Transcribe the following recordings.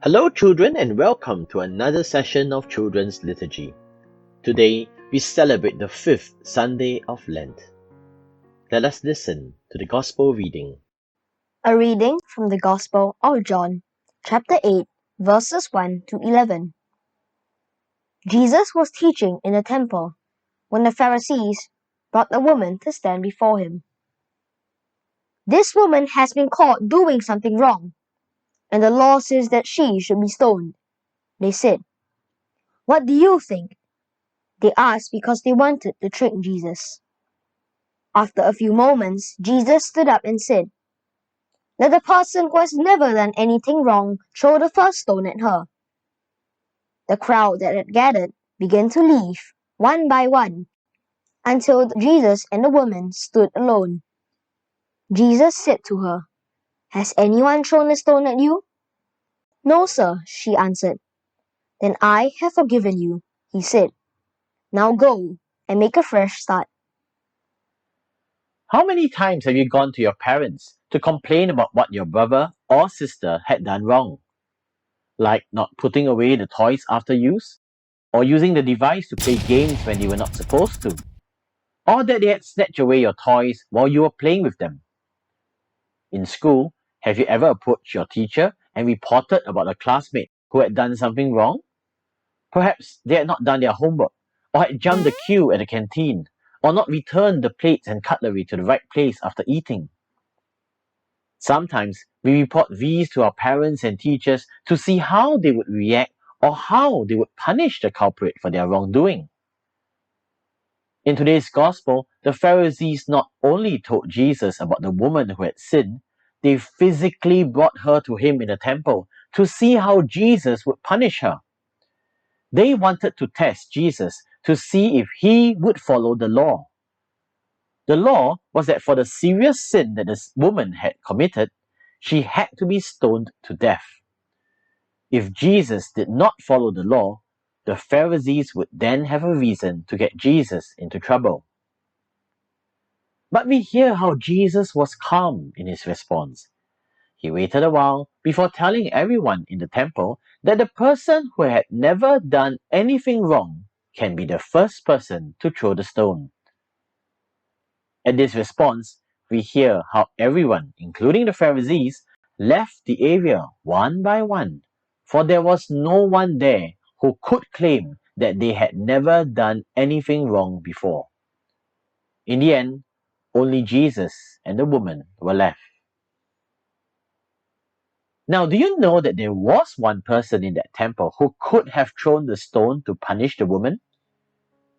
Hello, children, and welcome to another session of Children's Liturgy. Today, we celebrate the 5th Sunday of Lent. Let us listen to the Gospel reading. A reading from the Gospel of John, chapter 8, verses 1 to 11. Jesus was teaching in the temple when the Pharisees brought a woman to stand before him. "This woman has been caught doing something wrong, and the law says that she should be stoned," they said. "What do you think?" they asked because they wanted to trick Jesus. After a few moments, Jesus stood up and said, "Let the person who has never done anything wrong throw the first stone at her." The crowd that had gathered began to leave, one by one, until Jesus and the woman stood alone. Jesus said to her, "Has anyone thrown a stone at you?" "No, sir," she answered. "Then I have forgiven you," he said. "Now go and make a fresh start." How many times have you gone to your parents to complain about what your brother or sister had done wrong? Like not putting away the toys after use, or using the device to play games when they were not supposed to, or that they had snatched away your toys while you were playing with them. In school, have you ever approached your teacher and reported about a classmate who had done something wrong? Perhaps they had not done their homework, or had jumped the queue at the canteen, or not returned the plates and cutlery to the right place after eating. Sometimes we report these to our parents and teachers to see how they would react or how they would punish the culprit for their wrongdoing. In today's Gospel, the Pharisees not only told Jesus about the woman who had sinned, they physically brought her to him in the temple to see how Jesus would punish her. They wanted to test Jesus to see if he would follow the law. The law was that for the serious sin that this woman had committed, she had to be stoned to death. If Jesus did not follow the law, the Pharisees would then have a reason to get Jesus into trouble. But we hear how Jesus was calm in his response. He waited a while before telling everyone in the temple that the person who had never done anything wrong can be the first person to throw the stone. At this response, we hear how everyone, including the Pharisees, left the area one by one, for there was no one there who could claim that they had never done anything wrong before. In the end, only Jesus and the woman were left. Now, do you know that there was one person in that temple who could have thrown the stone to punish the woman?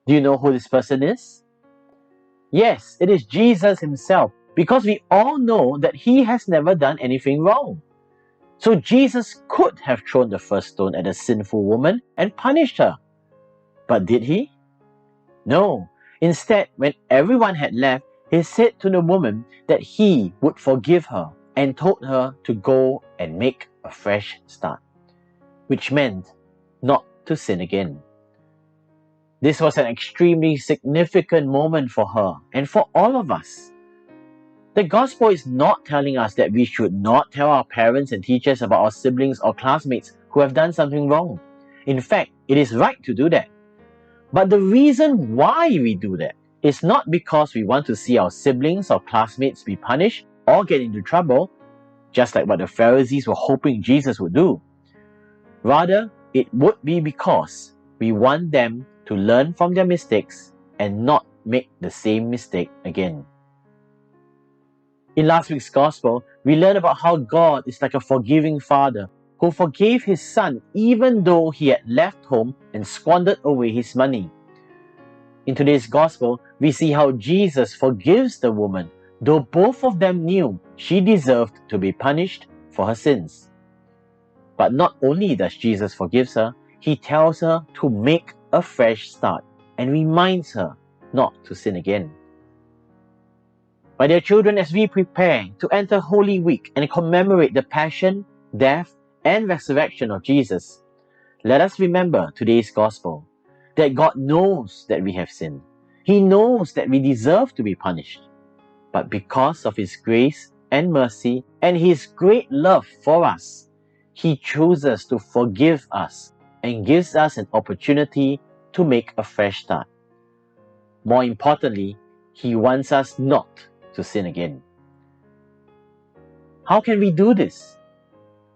Do you know who this person is? Yes, it is Jesus himself, because we all know that he has never done anything wrong. So Jesus could have thrown the first stone at the sinful woman and punished her. But did he? No. Instead, when everyone had left, he said to the woman that he would forgive her and told her to go and make a fresh start, which meant not to sin again. This was an extremely significant moment for her and for all of us. The gospel is not telling us that we should not tell our parents and teachers about our siblings or classmates who have done something wrong. In fact, it is right to do that. But the reason why we do that is not because we want to see our siblings or classmates be punished or get into trouble, just like what the Pharisees were hoping Jesus would do. Rather, it would be because we want them to learn from their mistakes and not make the same mistake again. In last week's Gospel, we learned about how God is like a forgiving father who forgave his son even though he had left home and squandered away his money. In today's Gospel, we see how Jesus forgives the woman, though both of them knew she deserved to be punished for her sins. But not only does Jesus forgive her, he tells her to make a fresh start and reminds her not to sin again. My dear children, as we prepare to enter Holy Week and commemorate the passion, death, and resurrection of Jesus, let us remember today's Gospel, that God knows that we have sinned. He knows that we deserve to be punished. But because of His grace and mercy and His great love for us, He chooses to forgive us and gives us an opportunity to make a fresh start. More importantly, He wants us not to sin again. How can we do this?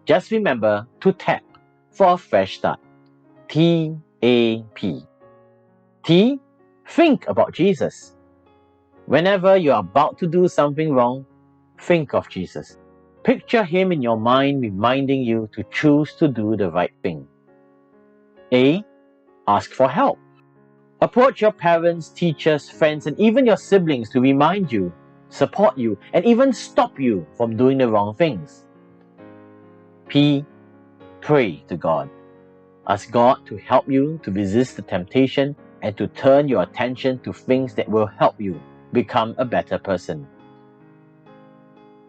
Just remember to tap for a fresh start. T.A.P. T. Think about Jesus. Whenever you are about to do something wrong, think of Jesus. Picture Him in your mind reminding you to choose to do the right thing. A. Ask for help. Approach your parents, teachers, friends, and even your siblings to remind you, support you, and even stop you from doing the wrong things. P. Pray to God. Ask God to help you to resist the temptation and to turn your attention to things that will help you become a better person.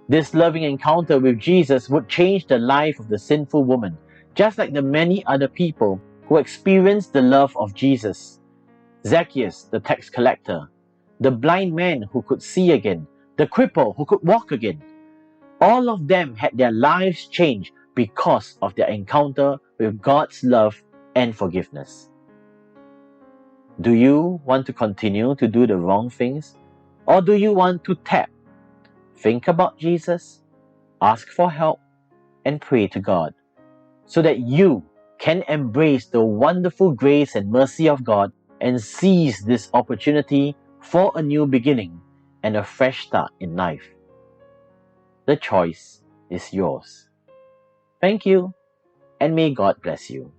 This loving encounter with Jesus would change the life of the sinful woman, just like the many other people who experienced the love of Jesus. Zacchaeus, the tax collector, the blind man who could see again, the cripple who could walk again. All of them had their lives changed because of their encounter with God's love and forgiveness. Do you want to continue to do the wrong things? Or do you want to tap? Think about Jesus, ask for help, and pray to God, so that you can embrace the wonderful grace and mercy of God and seize this opportunity for a new beginning and a fresh start in life. The choice is yours. Thank you, and may God bless you.